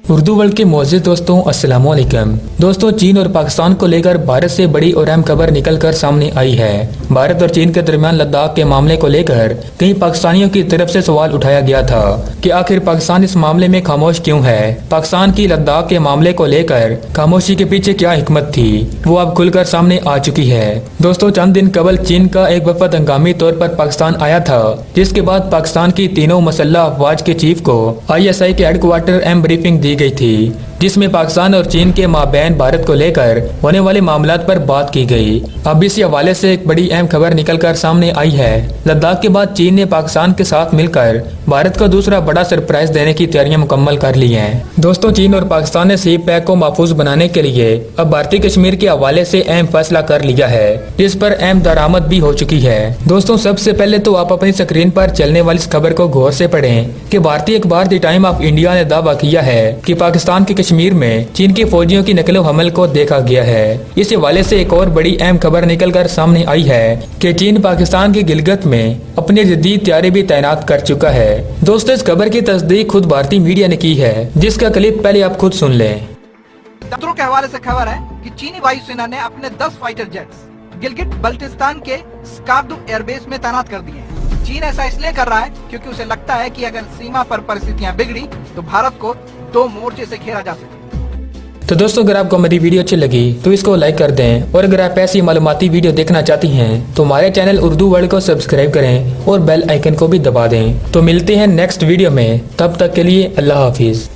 Urdu world के मौजूद दोस्तों अस्सलाम वालेकुम। दोस्तों, चीन और पाकिस्तान को लेकर भारत से बड़ी और अहम खबर निकलकर सामने आई है। भारत और चीन के दरमियान लद्दाख के मामले को लेकर कई पाकिस्तानियों की तरफ से सवाल उठाया गया था कि आखिर पाकिस्तान इस मामले में खामोश क्यों है। पाकिस्तान की लद्दाख के मामले को लेकर खामोशी के पीछे क्या हिकमत थी, वो अब खुलकर सामने आ चुकी है। दोस्तों, चंद दिन कबल चीन का एक वफद हंगामी तौर पर पाकिस्तान आया था, जिसके बाद पाकिस्तान की तीनों मुसल्लह अफवाज के चीफ को ISI के हेडक्वार्टर अहम ब्रीफिंग दी गई थी, जिसमें पाकिस्तान और चीन के माबैन भारत को लेकर होने वाले मामलात पर बात की गई। अब इसी हवाले से एक बड़ी अहम खबर निकलकर सामने आई है। लद्दाख के बाद चीन ने पाकिस्तान के साथ मिलकर भारत को दूसरा बड़ा सरप्राइज देने की तैयारियां मुकम्मल कर ली हैं। दोस्तों, चीन और पाकिस्तान ने सी पैक को महफूज बनाने के लिए अब भारतीय कश्मीर के हवाले से अहम फैसला कर लिया है, जिस पर अहम दरामद भी हो चुकी है। दोस्तों, सबसे पहले तो आप अपनी स्क्रीन पर चलने वाली इस खबर को गौर से पढ़ें कि भारतीय अखबार द टाइम ऑफ इंडिया ने दावा किया है कि पाकिस्तान के कश्मीर में चीन के फौजियों की नकलो हमल को देखा गया है। इस हवाले से एक और बड़ी अहम खबर निकलकर सामने आई है कि चीन पाकिस्तान की गिलगित में अपने जदीद तैयारी भी तैनात कर चुका है। दोस्तों, इस खबर की तस्दीक खुद भारतीय मीडिया ने की है, जिसका क्लिप पहले आप खुद सुन लें। सूत्रों के हवाले से खबर है कि चीनी वायुसेना ने अपने 10 फाइटर जेट्स गिलगित बल्टिस्तान के स्कार्दू एयरबेस में तैनात कर दिए हैं। चीन ऐसा इसलिए कर रहा है क्योंकि उसे लगता है कि अगर सीमा पर परिस्थितियां बिगड़ी तो भारत को 2 मोर्चे से घेरा जा सके। तो दोस्तों, अगर आपको हमारी वीडियो अच्छी लगी तो इसको लाइक कर दें, और अगर आप ऐसी मालूमाती वीडियो देखना चाहती हैं तो हमारे चैनल उर्दू वर्ल्ड को सब्सक्राइब करें और बेल आइकन को भी दबा दें। तो मिलते हैं नेक्स्ट वीडियो में, तब तक के लिए अल्लाह हाफिज।